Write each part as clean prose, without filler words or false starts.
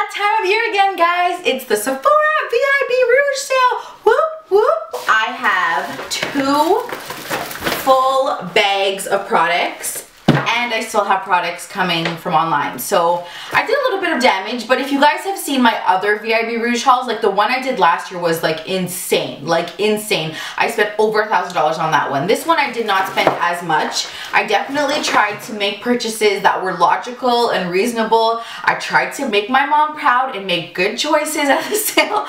that time of year again, guys. It's the Sephora VIB Rouge Sale. Whoop, whoop. I have 2 full bags of products. And I still have products coming from online. So I did a little bit of damage, but if you guys have seen my other VIB Rouge hauls, like the one I did last year was like insane, I spent over $1,000 on that one. This one I did not spend as much. I definitely tried to make purchases that were logical and reasonable. I tried to make my mom proud and make good choices at the sale.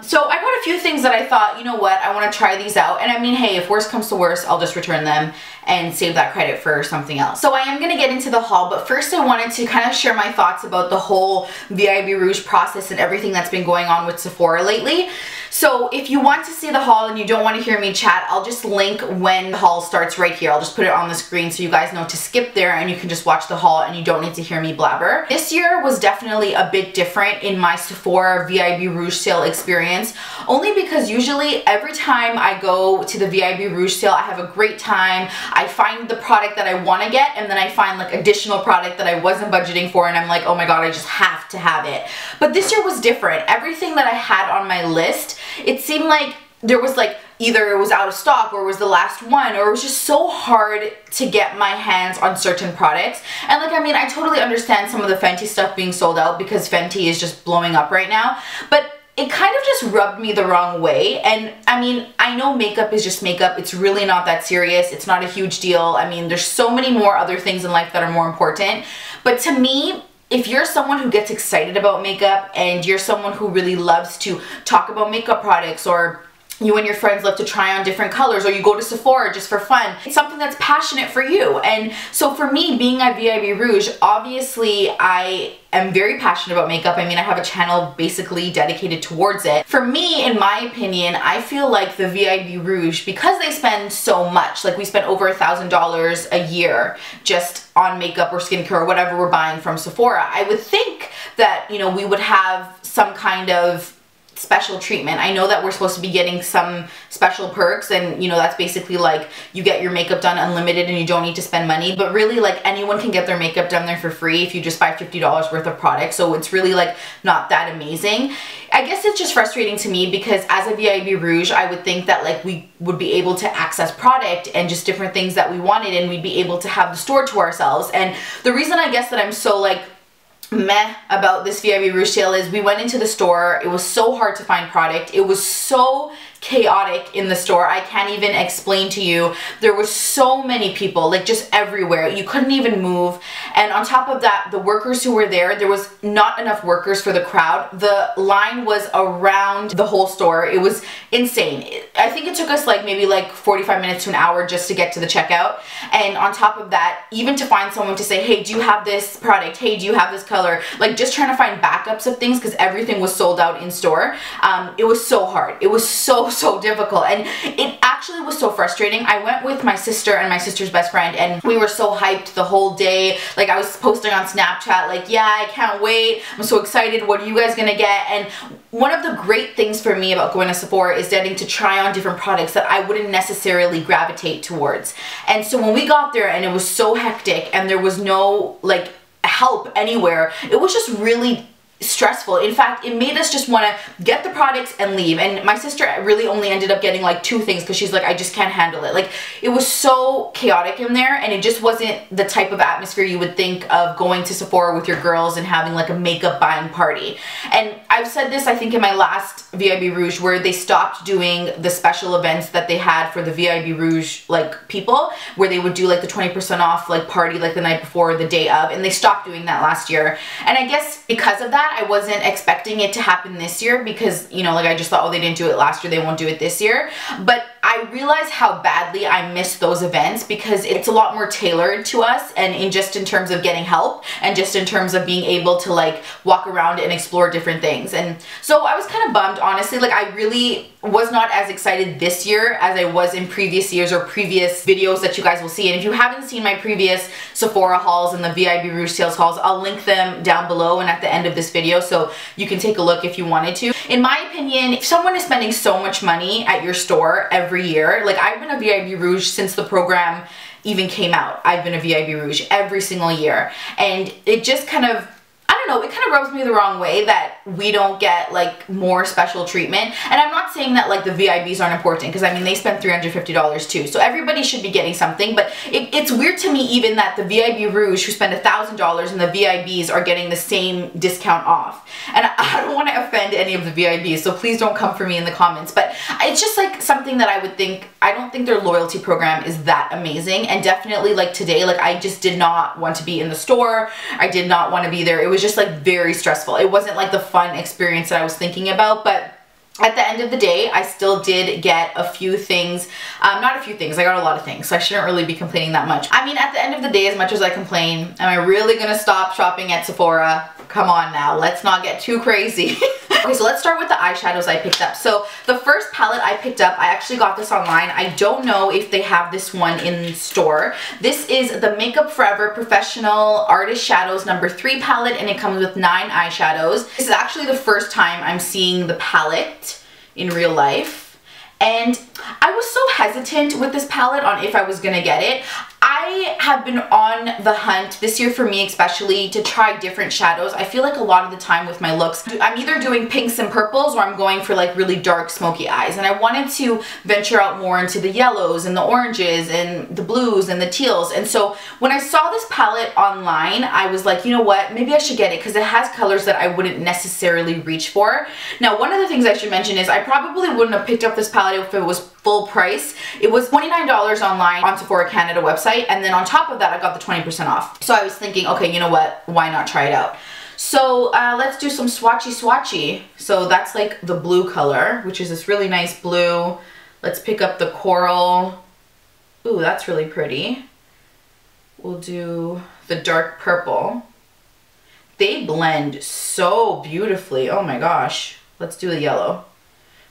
So I got a few things that I thought, you know what, I want to try these out. And I mean, hey, if worse comes to worse, I'll just return them and save that credit for something else. So I am going to get into the haul, but first I wanted to kind of share my thoughts about the whole VIB Rouge process and everything that's been going on with Sephora lately. So if you want to see the haul and you don't want to hear me chat, I'll just link when the haul starts right here. I'll just put it on the screen so you guys know to skip there and you can just watch the haul and you don't need to hear me blabber. This year was definitely a bit different in my Sephora VIB Rouge Sale experience, only because usually every time I go to the VIB Rouge Sale, I have a great time. I find the product that I want to get, and then I find like additional product that I wasn't budgeting for, and I'm like, oh my god, I just have to have it. But this year was different. Everything that I had on my list, it seemed like there was like either it was out of stock or it was the last one, or it was just so hard to get my hands on certain products. And like, I mean, I totally understand some of the Fenty stuff being sold out because Fenty is just blowing up right now, but it kind of just rubbed me the wrong way. And I mean, I know makeup is just makeup. It's really not that serious. It's not a huge deal. I mean, there's so many more other things in life that are more important. But to me, if you're someone who gets excited about makeup and you're someone who really loves to talk about makeup products, or you and your friends love to try on different colors, or you go to Sephora just for fun, it's something that's passionate for you. And so for me, being at VIB Rouge, obviously I am very passionate about makeup. I mean, I have a channel basically dedicated towards it. For me, in my opinion, I feel like the VIB Rouge, because they spend so much, like we spend over $1,000 a year just on makeup or skincare or whatever we're buying from Sephora, I would think that, you know, we would have some kind of special treatment. I know that we're supposed to be getting some special perks, and you know, that's basically like you get your makeup done unlimited and you don't need to spend money, but really like anyone can get their makeup done there for free if you just buy $50 worth of product. So it's really like not that amazing. I guess it's just frustrating to me because as a VIB Rouge, I would think that like we would be able to access product and just different things that we wanted, and we'd be able to have the store to ourselves. And the reason I guess that I'm so like meh about this VIB Rouge Sale is we went into the store, it was so hard to find product, it was so chaotic in the store. I can't even explain to you. There were so many people, like just everywhere. You couldn't even move. And on top of that, the workers who were there was not enough workers for the crowd. The line was around the whole store. It was insane. I think it took us like maybe like 45 minutes to an hour just to get to the checkout. And on top of that, even to find someone to say, hey, do you have this product? Hey, do you have this color? Like just trying to find backups of things because everything was sold out in store. It was so hard. It was so difficult, and it actually was so frustrating. I went with my sister and my sister's best friend, and we were so hyped the whole day. Like I was posting on Snapchat like, yeah, I can't wait, I'm so excited, what are you guys gonna get? And one of the great things for me about going to Sephora is getting to try on different products that I wouldn't necessarily gravitate towards. And so when we got there and it was so hectic and there was no like help anywhere, it was just really stressful. In fact, it made us just want to get the products and leave. And my sister really only ended up getting like 2 things because she's like, I just can't handle it. Like it was so chaotic in there, and it just wasn't the type of atmosphere you would think of going to Sephora with your girls and having like a makeup buying party. And I've said this, I think in my last VIB Rouge, where they stopped doing the special events that they had for the VIB Rouge like people, where they would do like the 20% off like party like the night before or the day of, and they stopped doing that last year. And I guess because of that, I wasn't expecting it to happen this year because, you know, like I just thought, oh, they didn't do it last year, they won't do it this year. But I realized how badly I missed those events because it's a lot more tailored to us, and in terms of getting help and just in terms of being able to like walk around and explore different things. And so I was kind of bummed, honestly. Like I really was not as excited this year as I was in previous years or previous videos that you guys will see. And if you haven't seen my previous Sephora hauls and the VIB Rouge Sales hauls, I'll link them down below and at the end of this video so you can take a look if you wanted to. In my opinion, if someone is spending so much money at your store every year, like I've been a VIB Rouge since the program even came out. I've been a VIB Rouge every single year, and it just kind of I don't know, it kind of rubs me the wrong way that we don't get like more special treatment. And I'm not saying that like the VIBs aren't important, because I mean they spent $350 too, so everybody should be getting something. But it's weird to me even that the VIB Rouge who spend $1,000 and the VIBs are getting the same discount off. And I don't want to offend any of the VIBs, so please don't come for me in the comments. But it's just like something that I would think, I don't think their loyalty program is that amazing. And definitely like today, like I just did not want to be in the store. I did not want to be there. It was just like very stressful. It wasn't like the fun experience that I was thinking about, but at the end of the day, I still did get a few things. Not a few things, I got a lot of things, so I shouldn't really be complaining that much. I mean, at the end of the day, as much as I complain, am I really gonna stop shopping at Sephora? Come on now, let's not get too crazy. Okay, so let's start with the eyeshadows I picked up. So the first palette I picked up, I actually got this online. I don't know if they have this one in store. This is the Makeup Forever Professional Artist Shadows No. 3 palette, and it comes with 9 eyeshadows. This is actually the first time I'm seeing the palette in real life, and I was so hesitant with this palette on if I was gonna get it. I have been on the hunt this year, for me especially, to try different shadows. I feel like a lot of the time with my looks, I'm either doing pinks and purples or I'm going for like really dark smoky eyes, and I wanted to venture out more into the yellows and the oranges and the blues and the teals. And so when I saw this palette online, I was like, you know what, maybe I should get it because it has colors that I wouldn't necessarily reach for. Now, one of the things I should mention is I probably wouldn't have picked up this palette if it was full price. It was $29 online on Sephora Canada website, and then on top of that I got the 20% off. So I was thinking, okay, you know what, why not try it out? So let's do some swatchy. So that's like the blue color, which is this really nice blue. Let's pick up the coral. Ooh, that's really pretty. We'll do the dark purple. They blend so beautifully, oh my gosh. Let's do the yellow.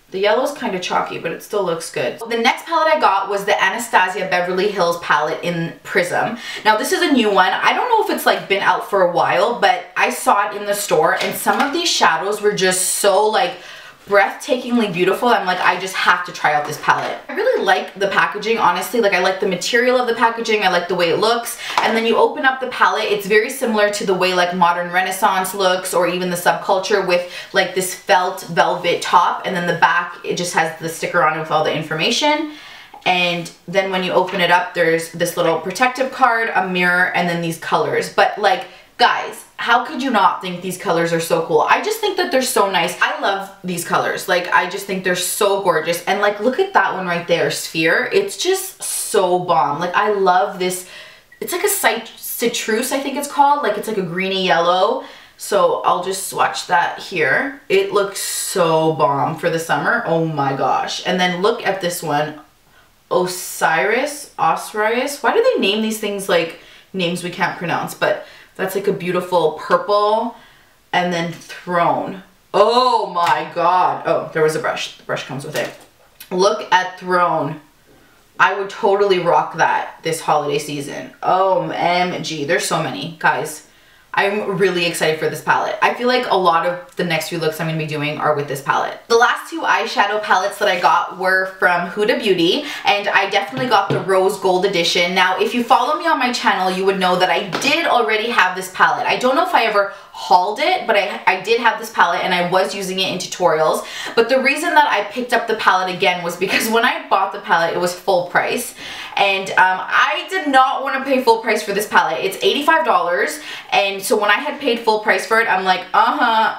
The yellow's kind of chalky, but it still looks good. The next palette I got was the Anastasia Beverly Hills palette in Prism. Now this is a new one. I don't know if it's like been out for a while, but I saw it in the store, and some of these shadows were just so like breathtakingly beautiful. I'm like, I just have to try out this palette. I really like the packaging, honestly. Like, I like the material of the packaging, I like the way it looks. And then you open up the palette, it's very similar to the way like modern Renaissance looks, or even the Subculture, with like this felt velvet top, and then the back, it just has the sticker on it with all the information. And then when you open it up, there's this little protective card, a mirror, and then these colors. But like, guys, how could you not think these colors are so cool? I just think that they're so nice. I love these colors. Like, I just think they're so gorgeous. And like, look at that one right there, Sphere. It's just so bomb. Like, I love this. It's like a citrus, I think it's called. Like, it's like a greeny yellow. So I'll just swatch that here. It looks so bomb for the summer. Oh my gosh. And then look at this one. Osiris. Why do they name these things like names we can't pronounce? But that's like a beautiful purple. And then Throne. Oh my god. Oh, there was a brush. The brush comes with it. Look at Throne. I would totally rock that this holiday season. OMG. There's so many. Guys, I'm really excited for this palette. I feel like a lot of the next few looks I'm going to be doing are with this palette. The last two eyeshadow palettes that I got were from Huda Beauty, and I definitely got the Rose Gold Edition. Now, if you follow me on my channel, you would know that I did already have this palette. I don't know if I ever hauled it, but I did have this palette, and I was using it in tutorials. But the reason that I picked up the palette again was because when I bought the palette, it was full price. And I did not want to pay full price for this palette. It's $85, and so when I had paid full price for it, I'm like,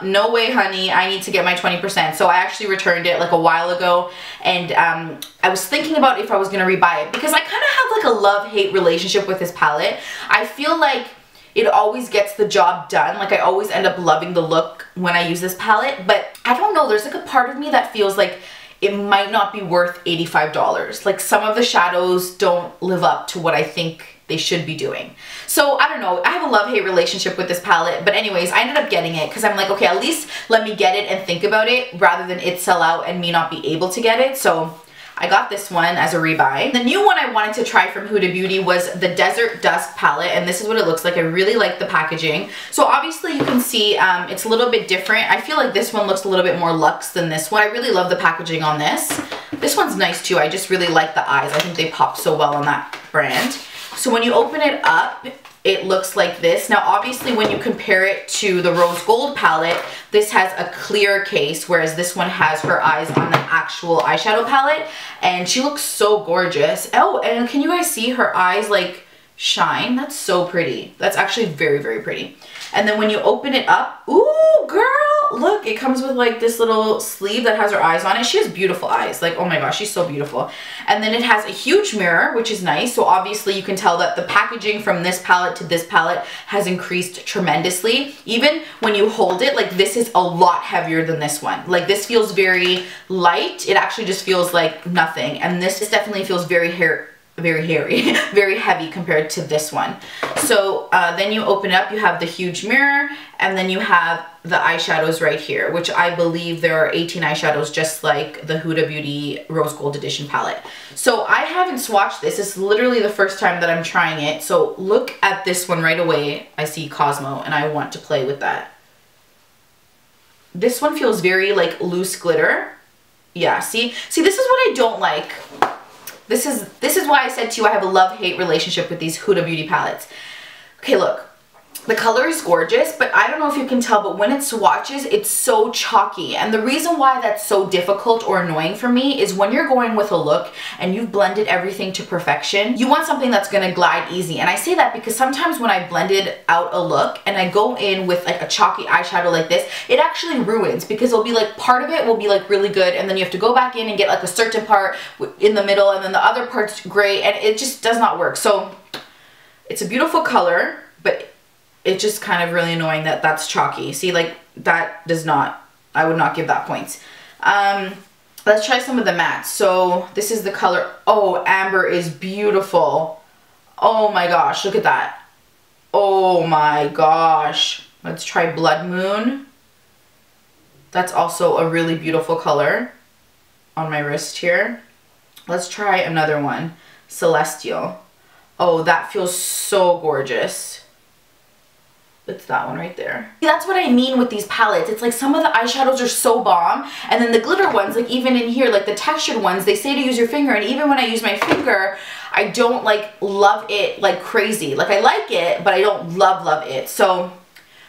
no way, honey, I need to get my 20%. So I actually returned it like a while ago, and I was thinking about if I was going to rebuy it, because I kind of have like a love-hate relationship with this palette. I feel like it always gets the job done. Like, I always end up loving the look when I use this palette, but I don't know, there's like a part of me that feels like it might not be worth $85. Like, some of the shadows don't live up to what I think they should be doing. So I don't know, I have a love-hate relationship with this palette, but anyways, I ended up getting it because I'm like, okay, at least let me get it and think about it rather than it sell out and me not be able to get it. So I got this one as a rebuy. The new one I wanted to try from Huda Beauty was the Desert Dusk palette, and this is what it looks like. I really like the packaging. So obviously you can see it's a little bit different. I feel like this one looks a little bit more luxe than this one. I really love the packaging on this. This one's nice too. I just really like the eyes. I think they pop so well on that brand. So when you open it up, it looks like this. Now obviously when you compare it to the rose gold palette, this has a clear case, whereas this one has her eyes on the actual eyeshadow palette, and she looks so gorgeous. Oh, and can you guys see her eyes like shine? That's so pretty. That's actually very, very pretty. And then when you open it up, ooh girl, look, it comes with like this little sleeve that has her eyes on it. She has beautiful eyes, like oh my gosh, she's so beautiful. And then it has a huge mirror, which is nice. So obviously you can tell that the packaging from this palette to this palette has increased tremendously. Even when you hold it, like this is a lot heavier than this one. Like this feels very light. It actually just feels like nothing. And this definitely feels very hairy, very heavy compared to this one. So then you open it up, you have the huge mirror, and then you have the eyeshadows right here, which I believe there are 18 eyeshadows just like the Huda Beauty Rose Gold Edition palette. So I haven't swatched this. This is literally the first time that I'm trying it. So look at this one right away. I see Cosmo and I want to play with that. This one feels very like loose glitter. Yeah, see, this is what I don't like. This is why I said to you I have a love-hate relationship with these Huda Beauty palettes. Okay, look. The color is gorgeous, but I don't know if you can tell, but when it swatches, it's so chalky. And the reason why that's so difficult or annoying for me is when you're going with a look and you've blended everything to perfection, you want something that's gonna glide easy. And I say that because sometimes when I blended out a look and I go in with like a chalky eyeshadow like this, it actually ruins, because it'll be like part of it will be like really good, and then you have to go back in and get like a certain part in the middle, and then the other part's gray, and it just does not work. So it's a beautiful color, but it's just kind of really annoying that that's chalky. See, like that does not, I would not give that points. Let's try some of the mattes. So this is the color. Oh, amber is beautiful. Oh my gosh, look at that. Oh my gosh. Let's try Blood Moon. That's also a really beautiful color on my wrist here. Let's try another one. Celestial. Oh, that feels so gorgeous. It's that one right there. See, that's what I mean with these palettes. It's like some of the eyeshadows are so bomb, and then the glitter ones, like even in here, like the textured ones, they say to use your finger, and even when I use my finger, I don't like love it like crazy. Like I like it, but I don't love it. So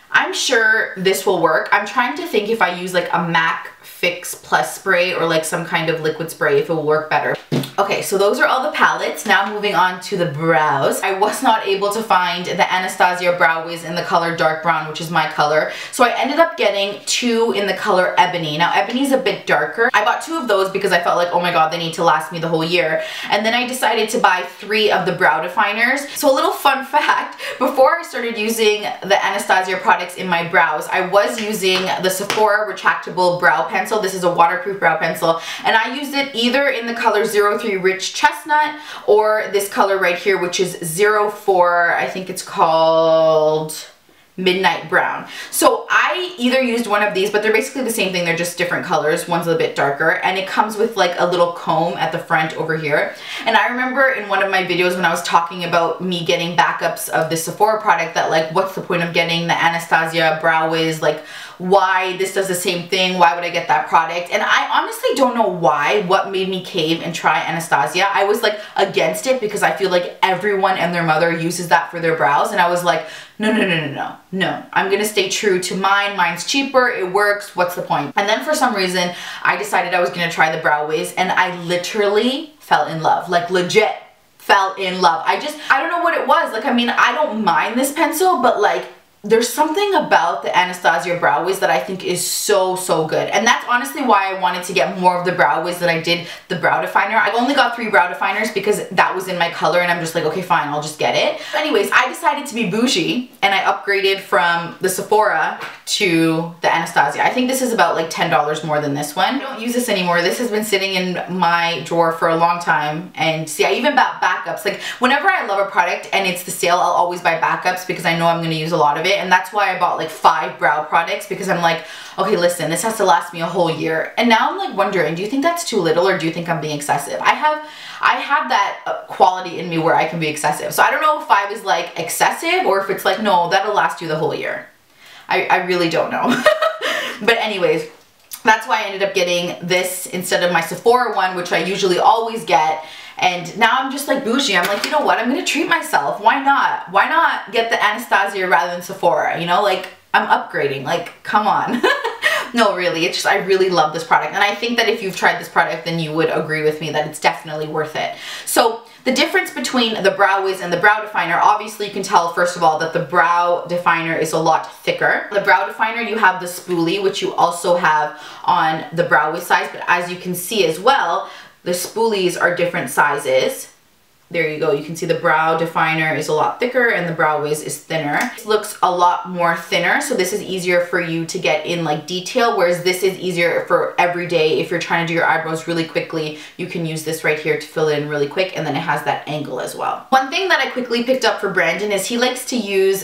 I'm sure this will work. I'm trying to think if I use like a MAC Fix Plus spray or like some kind of liquid spray, if it will work better. Okay, so those are all the palettes. Now moving on to the brows. I was not able to find the Anastasia Brow Wiz in the color dark brown, which is my color. So I ended up getting two in the color Ebony. Now Ebony's a bit darker. I bought two of those because I felt like, oh my god, they need to last me the whole year. And then I decided to buy 3 of the brow definers. So a little fun fact, before I started using the Anastasia products in my brows, I was using the Sephora retractable brow pencil. This is a waterproof brow pencil, and I used it either in the color 03 Rich Chestnut or this color right here, which is 04, I think it's called Midnight Brown. So I either used one of these, but they're basically the same thing, they're just different colors. One's a bit darker, and it comes with like a little comb at the front over here. And I remember in one of my videos when I was talking about me getting backups of the Sephora product, that like, what's the point of getting the Anastasia Brow Wiz, like why this does the same thing, why would I get that product? And I honestly don't know why, what made me cave and try Anastasia. I was like against it because I feel like everyone and their mother uses that for their brows, and I was like, no, I'm gonna stay true to mine. Mine's cheaper, it works, what's the point? And then for some reason I decided I was gonna try the Brow Wiz, and I literally fell in love, like legit fell in love. I don't know what it was. Like, I mean, I don't mind this pencil, but like there's something about the Anastasia Brow Wiz that I think is so good. And that's honestly why I wanted to get more of the Brow Wiz than I did the brow definer. I've only got 3 brow definers because that was in my color, and I'm just like, okay, fine, I'll just get it. But anyways, I decided to be bougie, and I upgraded from the Sephora to the Anastasia. I think this is about like $10 more than this one. I don't use this anymore. This has been sitting in my drawer for a long time. And see, I even bought backups. Like whenever I love a product and it's the sale, I'll always buy backups because I know I'm gonna use a lot of it. And that's why I bought like 5 brow products, because I'm like, okay, listen, this has to last me a whole year. And now I'm like wondering, do you think that's too little, or do you think I'm being excessive? I have that quality in me where I can be excessive. So I don't know if 5 is like excessive, or if it's like, no, that'll last you the whole year. I really don't know. But anyways, that's why I ended up getting this instead of my Sephora one, which I usually always get. And now I'm just like bougie. I'm like, you know what? I'm gonna treat myself. Why not? Why not get the Anastasia rather than Sephora? You know, like I'm upgrading. Like, come on. No, really, it's just, I really love this product. And I think that if you've tried this product, then you would agree with me that it's definitely worth it. So the difference between the Brow Wiz and the Brow Definer, obviously you can tell, first of all, that the Brow Definer is a lot thicker. The Brow Definer, you have the spoolie, which you also have on the Brow Wiz size, but as you can see as well, the spoolies are different sizes. There you go. You can see the Brow Definer is a lot thicker and the Brow Wiz is thinner. This looks a lot more thinner, so this is easier for you to get in like detail, whereas this is easier for every day. If you're trying to do your eyebrows really quickly, you can use this right here to fill it in really quick, and then it has that angle as well. One thing that I quickly picked up for Brandon is he likes to use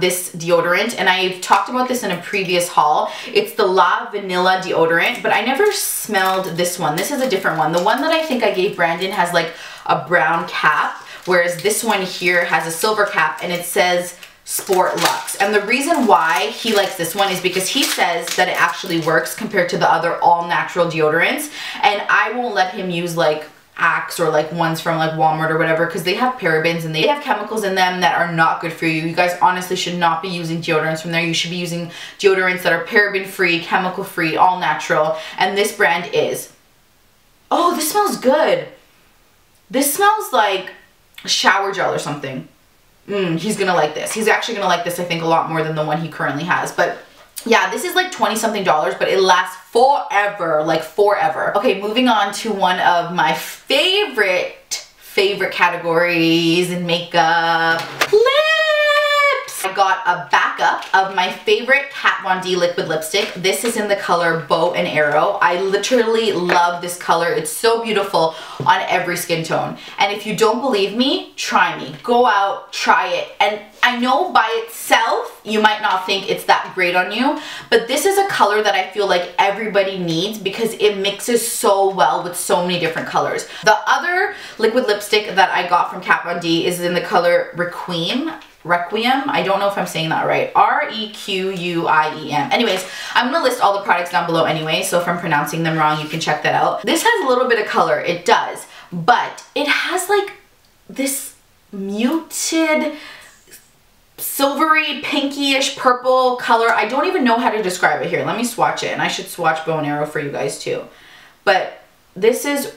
this deodorant, and I've talked about this in a previous haul. It's the La Vanilla deodorant, but I never smelled this one. This is a different one. The one that I think I gave Brandon has like a brown cap, whereas this one here has a silver cap and it says Sport Luxe. And the reason why he likes this one is because he says that it actually works compared to the other all natural deodorants, and I won't let him use like Axe or like ones from like Walmart or whatever, because they have parabens and they have chemicals in them that are not good for you. You guys honestly should not be using deodorants from there. You should be using deodorants that are paraben free, chemical free, all natural, and this brand is. Oh, this smells good. This smells like shower gel or something. He's gonna like this. He's actually gonna like this, I think, a lot more than the one he currently has. But yeah, this is like 20-something dollars, but it lasts forever, like forever. Okay, moving on to one of my favorite categories in makeup. Lips! I got a backup of my favorite Kat Von D liquid lipstick. This is in the color Bow and Arrow. I literally love this color. It's so beautiful on every skin tone. And if you don't believe me, try me. Go out, try it. And I know by itself, you might not think it's that great on you, but this is a color that I feel like everybody needs because it mixes so well with so many different colors. The other liquid lipstick that I got from Kat Von D is in the color Requiem. I don't know if I'm saying that right. R-E-Q-U-I-E-M. Anyways, I'm gonna list all the products down below anyway, so if I'm pronouncing them wrong, you can check that out. This has a little bit of color, it does, but it has like this muted silvery pinkyish purple color. I don't even know how to describe it. Here, let me swatch it, and I should swatch Bow and Arrow for you guys too. But this is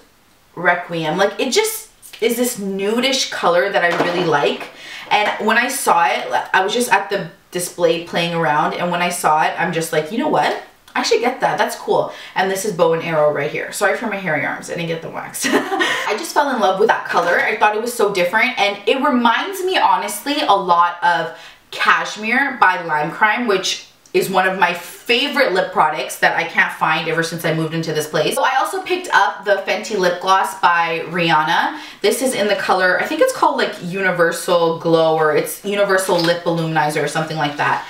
Requiem. Like, it just is this nudish color that I really like. And when I saw it, I was just at the display playing around, and when I saw it, I'm just like, you know what? I should get that. That's cool. And this is Bow and Arrow right here. Sorry for my hairy arms. I didn't get them waxed. I just fell in love with that color. I thought it was so different, and it reminds me honestly a lot of Cashmere by Lime Crime, which is one of my favorite lip products that I can't find ever since I moved into this place. So I also picked up the Fenty lip gloss by Rihanna. This is in the color, I think it's called like Universal Glow, or it's Universal Lip Illuminizer or something like that.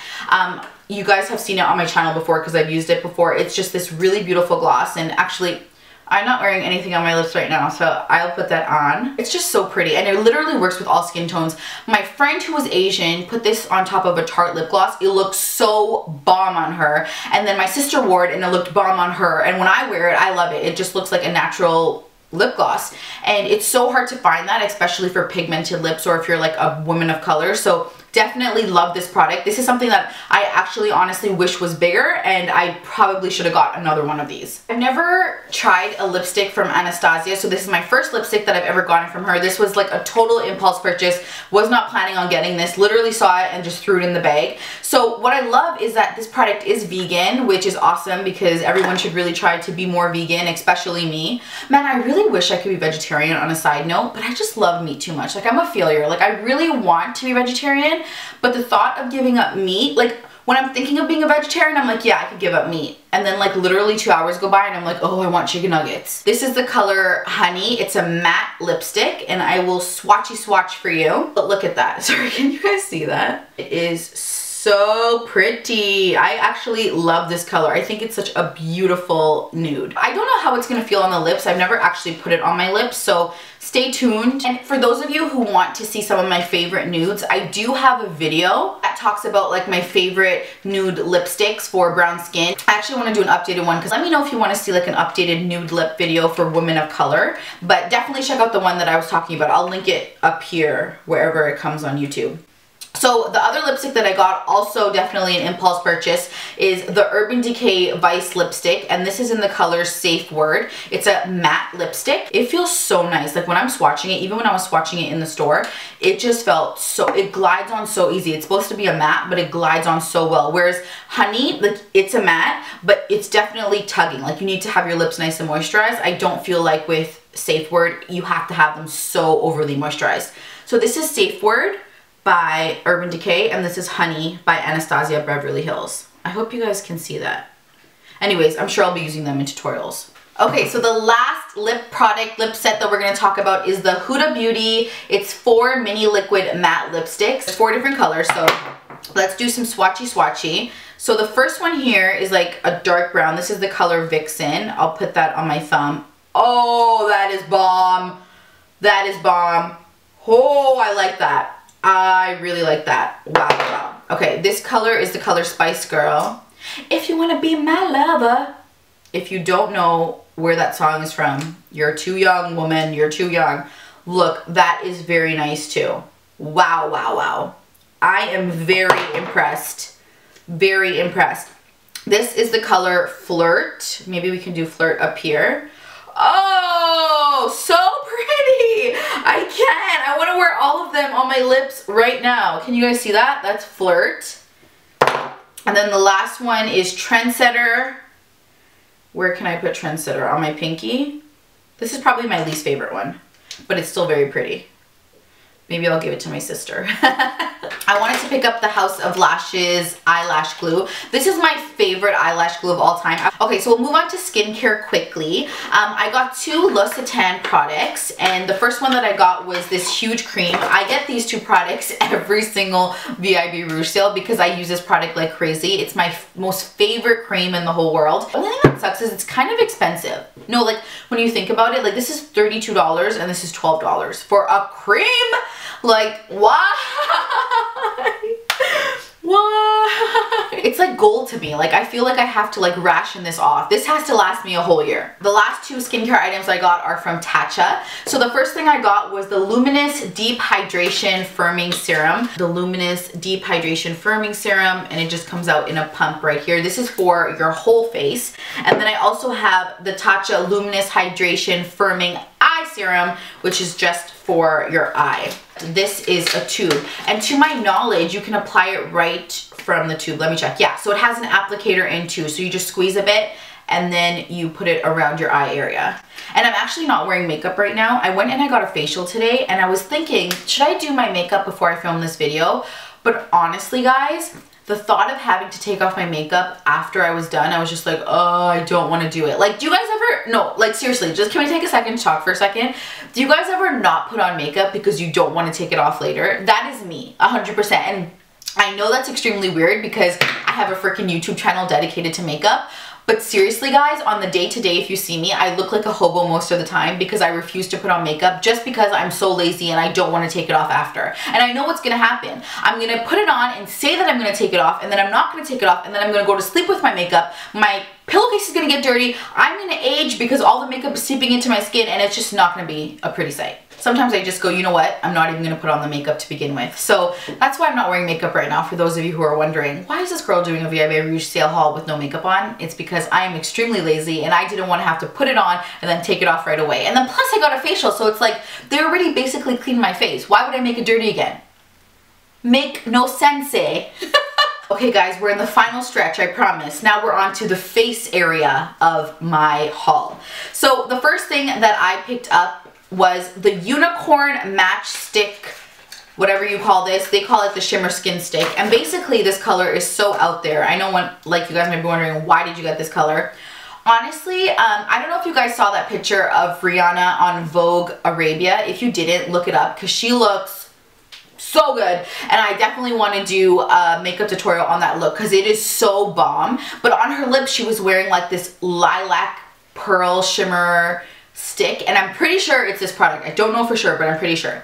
You guys have seen it on my channel before because I've used it before. It's just this really beautiful gloss, and actually I'm not wearing anything on my lips right now, so I'll put that on. It's just so pretty, and it literally works with all skin tones. My friend who was Asian put this on top of a Tarte lip gloss. It looks so bomb on her, and then my sister wore it and it looked bomb on her, and when I wear it, I love it. It just looks like a natural lip gloss, and it's so hard to find that, especially for pigmented lips or if you're like a woman of color. So definitely love this product. This is something that I actually honestly wish was bigger, and I probably should have got another one of these. I've never tried a lipstick from Anastasia, so this is my first lipstick that I've ever gotten from her. This was like a total impulse purchase. Was not planning on getting this. Literally saw it and just threw it in the bag. So what I love is that this product is vegan, which is awesome because everyone should really try to be more vegan, especially me. Man, I really wish I could be vegetarian on a side note, but I just love meat too much. Like, I'm a failure. Like, I really want to be vegetarian, but the thought of giving up meat, like when I'm thinking of being a vegetarian, I'm like, yeah, I could give up meat. And then like literally 2 hours go by and I'm like, oh, I want chicken nuggets. This is the color Honey. It's a matte lipstick, and I will swatchy swatch for you. But look at that. Sorry, can you guys see that? It is so pretty. I actually love this color. I think it's such a beautiful nude. I don't know how it's gonna feel on the lips. I've never actually put it on my lips, so stay tuned. And for those of you who want to see some of my favorite nudes, I do have a video that talks about like my favorite nude lipsticks for brown skin. I actually want to do an updated one, because let me know if you want to see like an updated nude lip video for women of color. But definitely check out the one that I was talking about. I'll link it up here wherever it comes on YouTube. So the other lipstick that I got, also definitely an impulse purchase, is the Urban Decay Vice lipstick, and this is in the color Safe Word. It's a matte lipstick. It feels so nice. Like when I'm swatching it, even when I was swatching it in the store, it just felt so, it glides on so easy. It's supposed to be a matte, but it glides on so well. Whereas Honey, like it's a matte, but it's definitely tugging. Like you need to have your lips nice and moisturized. I don't feel like with Safe Word, you have to have them so overly moisturized. So this is Safe Word by Urban Decay, and this is Honey by Anastasia Beverly Hills. I hope you guys can see that. Anyways, I'm sure I'll be using them in tutorials. Okay, so the last lip set that we're going to talk about is the Huda Beauty. It's 4 mini liquid matte lipsticks. There's 4 different colors, so let's do some swatchy. So the first one here is like a dark brown. This is the color Vixen. I'll put that on my thumb. Oh, that is bomb. That is bomb. Oh, I like that. I really like that. Wow, wow. Okay, this color is the color Spice Girl. If you want to be my lover. If you don't know where that song is from, you're too young, woman. You're too young. Look, that is very nice too. Wow, wow, wow. I am very impressed. Very impressed. This is the color Flirt. Maybe we can do Flirt up here. Oh, so pretty. I can't. I want to wear all of them on my lips right now. Can you guys see that? That's Flirt. And then the last one is Trendsetter. Where can I put Trendsetter? On my pinky? This is probably my least favorite one, but it's still very pretty. Maybe I'll give it to my sister. I wanted to pick up the House of Lashes eyelash glue. This is my favorite eyelash glue of all time. Okay, so we'll move on to skincare quickly. I got 2 L'Occitane products, and the first one that I got was this huge cream. I get these 2 products every single VIB Rouge Sale because I use this product like crazy. It's my most favorite cream in the whole world. The only thing that sucks is it's kind of expensive. No, like when you think about it, like this is $32 and this is $12 for a cream. Like, why? Why? It's like gold to me. Like, I feel like I have to like ration this off. This has to last me a whole year. The last 2 skincare items I got are from Tatcha. So the first thing I got was the Luminous Deep Hydration Firming Serum. The Luminous Deep Hydration Firming Serum, and it just comes out in a pump right here. This is for your whole face. And then I also have the Tatcha Luminous Hydration Firming Eye Serum, which is just for your eye. This is a tube, and to my knowledge you can apply it right from the tube. Let me check. Yeah, so it has an applicator in too, so you just squeeze a bit and then you put it around your eye area. And I'm actually not wearing makeup right now. I went and I got a facial today, and I was thinking, should I do my makeup before I film this video? But honestly guys, the thought of having to take off my makeup after I was done, I was just like, oh, I don't want to do it. Like, do you guys ever, no, like seriously, just can we take a second to talk for a second? Do you guys ever not put on makeup because you don't want to take it off later? That is me, 100%. And I know that's extremely weird because I have a freaking YouTube channel dedicated to makeup. But seriously guys, on the day-to-day, if you see me, I look like a hobo most of the time because I refuse to put on makeup just because I'm so lazy and I don't want to take it off after. And I know what's going to happen. I'm going to put it on and say that I'm going to take it off, and then I'm not going to take it off, and then I'm going to go to sleep with my makeup. My pillowcase is going to get dirty. I'm going to age because all the makeup is seeping into my skin, and it's just not going to be a pretty sight. Sometimes I just go, you know what, I'm not even going to put on the makeup to begin with. So that's why I'm not wearing makeup right now, for those of you who are wondering, why is this girl doing a VIB Rouge Sale haul with no makeup on? It's because I am extremely lazy and I didn't want to have to put it on and then take it off right away. And then plus I got a facial, so it's like they already basically cleaned my face. Why would I make it dirty again? Make no sense, eh? Okay guys, we're in the final stretch, I promise. Now we're on to the face area of my haul. So the first thing that I picked up was the Unicorn Match Stick, whatever you call this. They call it the Shimmer Skin Stick. And basically this color is so out there. I know when, like, you guys might be wondering, why did you get this color? Honestly, I don't know if you guys saw that picture of Rihanna on Vogue Arabia. If you didn't, look it up because she looks So good. And I definitely want to do a makeup tutorial on that look because it is so bomb. But on her lips, she was wearing like this lilac pearl shimmer stick, and I'm pretty sure it's this product. I don't know for sure, but I'm pretty sure.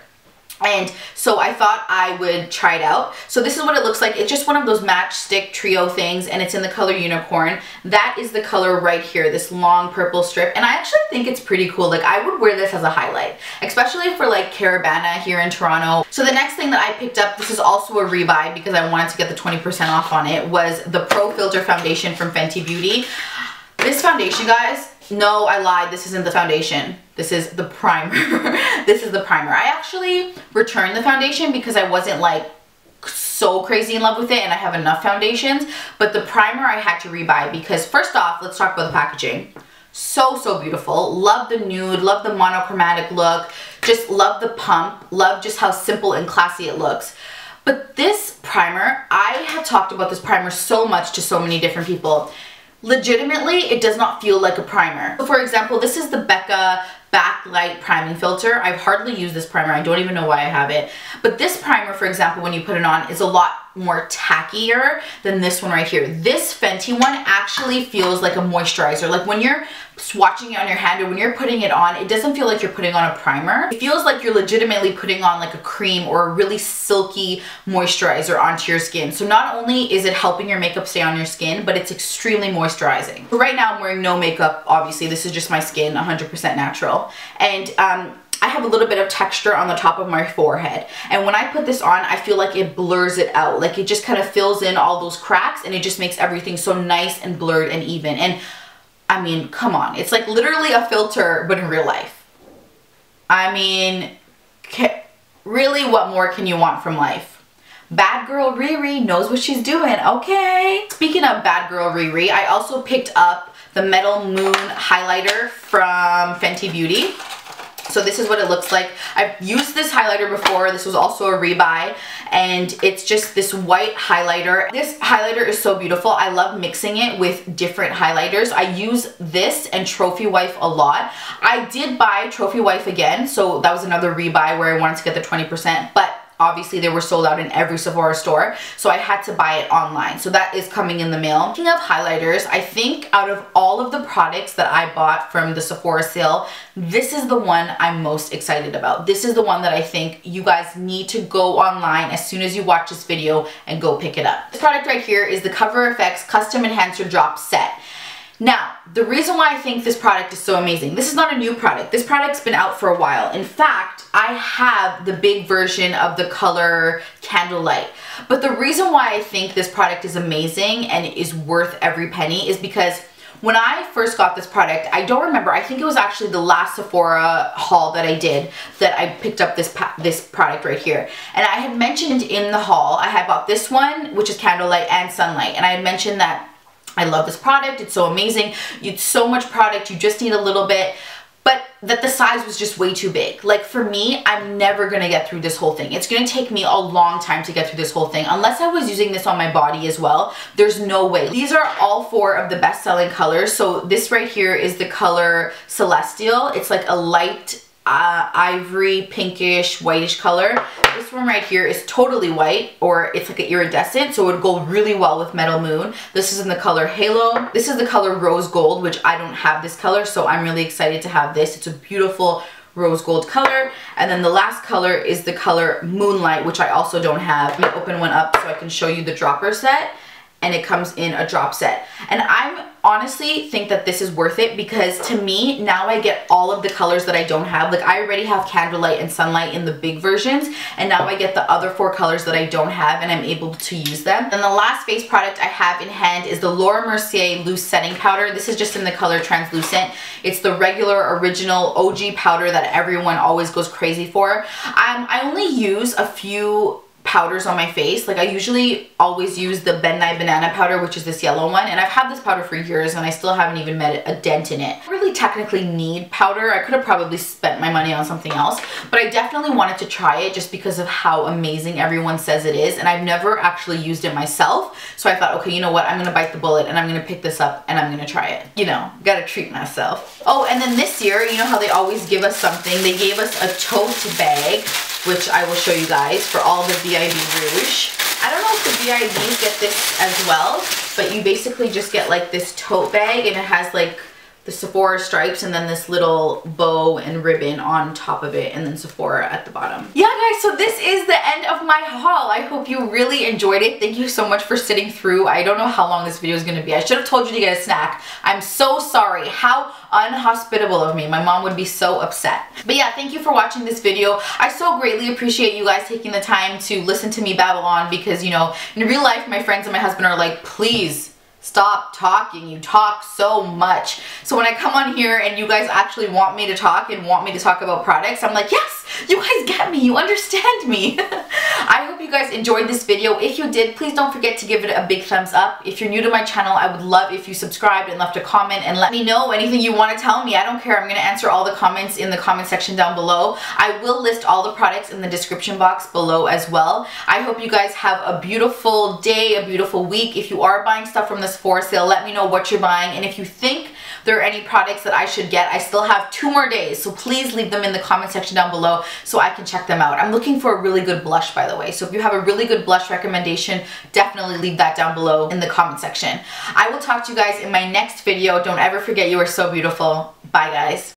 And so I thought I would try it out. So this is what it looks like. It's just one of those matchstick trio things, and it's in the color Unicorn. That is the color right here, this long purple strip. And I actually think it's pretty cool. Like, I would wear this as a highlight, especially for like Caravana here in Toronto. So the next thing that I picked up, this is also a rebuy because I wanted to get the 20% off on it, was the Pro Filter Foundation from Fenty Beauty. This foundation, guys, no, I lied. This isn't the foundation. This is the primer. This is the primer. I actually returned the foundation because I wasn't like so crazy in love with it and I have enough foundations. But the primer I had to rebuy because first off, let's talk about the packaging. So beautiful. Love the nude, love the monochromatic look. Just love the pump. Love just how simple and classy it looks. But this primer, I have talked about this primer so much to so many different people. Legitimately, it does not feel like a primer. So for example, this is the Becca Backlight Priming Filter. I've hardly used this primer. I don't even know why I have it. But this primer, for example, when you put it on, is a lot more tackier than this one right here. This Fenty one actually feels like a moisturizer. Like when you're swatching it on your hand or when you're putting it on, it doesn't feel like you're putting on a primer. It feels like you're legitimately putting on like a cream or a really silky moisturizer onto your skin. So not only is it helping your makeup stay on your skin, but it's extremely moisturizing. Right now I'm wearing no makeup, obviously. This is just my skin, 100% natural. And I have a little bit of texture on the top of my forehead, and when I put this on, I feel like it blurs it out. Like it just kind of fills in all those cracks, and it just makes everything so nice and blurred and even. And I mean, come on, it's like literally a filter but in real life. I mean, really, what more can you want from life? Bad girl Riri knows what she's doing, okay? Speaking of bad girl Riri, I also picked up the Metal Moon highlighter from Fenty Beauty. So this is what it looks like. I've used this highlighter before. This was also a rebuy, and it's just this white highlighter. This highlighter is so beautiful. I love mixing it with different highlighters. I use this and Trophy Wife a lot. I did buy Trophy Wife again, so that was another rebuy where I wanted to get the 20%, but obviously they were sold out in every Sephora store, so I had to buy it online. So that is coming in the mail. Speaking of highlighters, I think out of all of the products that I bought from the Sephora sale, this is the one I'm most excited about. This is the one that I think you guys need to go online as soon as you watch this video and go pick it up. This product right here is the Cover FX Custom Enhancer Drop Set. Now, the reason why I think this product is so amazing, this is not a new product. This product's been out for a while. In fact, I have the big version of the color Candlelight. But the reason why I think this product is amazing and is worth every penny is because when I first got this product, I don't remember, I think it was actually the last Sephora haul that I did that I picked up this product right here. And I had mentioned in the haul, I had bought this one, which is Candlelight and Sunlight. And I had mentioned that I love this product, it's so amazing, it's so much product, you just need a little bit, but that the size was just way too big. Like for me, I'm never gonna get through this whole thing. It's gonna take me a long time to get through this whole thing. Unless I was using this on my body as well, there's no way. These are all four of the best-selling colors. So this right here is the color Celestial. It's like a light ivory, pinkish, whitish color. This one right here is totally white, or it's like an iridescent, so it would go really well with Metal Moon. This is in the color Halo. This is the color Rose Gold, which I don't have this color, so I'm really excited to have this. It's a beautiful rose gold color. And then the last color is the color Moonlight, which I also don't have. I'm gonna open one up so I can show you the dropper set, and it comes in a drop set. And I'm honestly think that this is worth it because to me, now I get all of the colors that I don't have. Like I already have Candlelight and Sunlight in the big versions, and now I get the other four colors that I don't have, and I'm able to use them. Then the last face product I have in hand is the Laura Mercier Loose Setting Powder. This is just in the color Translucent. It's the regular original OG powder that everyone always goes crazy for. I only use a few powders on my face. Like I usually always use the Ben Nye Banana powder, which is this yellow one, and I've had this powder for years and I still haven't even met a dent in it. I don't really technically need powder. I could have probably spent my money on something else, but I definitely wanted to try it just because of how amazing everyone says it is, and I've never actually used it myself. So I thought, okay, you know what, I'm gonna bite the bullet and I'm gonna pick this up and I'm gonna try it. You know, gotta treat myself. Oh, and then this year, you know how they always give us something? They gave us a tote bag which I will show you guys for all the VIB Rouge. I don't know if the VIBs get this as well, but you basically just get like this tote bag and it has like the Sephora stripes and then this little bow and ribbon on top of it and then Sephora at the bottom. Yeah guys, so this is the end of my haul. I hope you really enjoyed it. Thank you so much for sitting through. I don't know how long this video is going to be. I should have told you to get a snack. I'm so sorry. How unhospitable of me. My mom would be so upset. But yeah, thank you for watching this video. I so greatly appreciate you guys taking the time to listen to me babble on because, you know, in real life my friends and my husband are like, please stop talking, you talk so much. So when I come on here and you guys actually want me to talk and want me to talk about products, I'm like, yes, you guys get me, you understand me. I hope you guys enjoyed this video. If you did, please don't forget to give it a big thumbs up. If you're new to my channel, I would love if you subscribed and left a comment and let me know anything you want to tell me. I don't care, I'm going to answer all the comments in the comment section down below. I will list all the products in the description box below as well. I hope you guys have a beautiful day, a beautiful week. If you are buying stuff from the Sephora sale, let me know what you're buying, and if you think there are any products that I should get, I still have 2 more days, so please leave them in the comment section down below so I can check them out. I'm looking for a really good blush, by the way, so if you have a really good blush recommendation, definitely leave that down below in the comment section. I will talk to you guys in my next video. Don't ever forget you are so beautiful. Bye guys.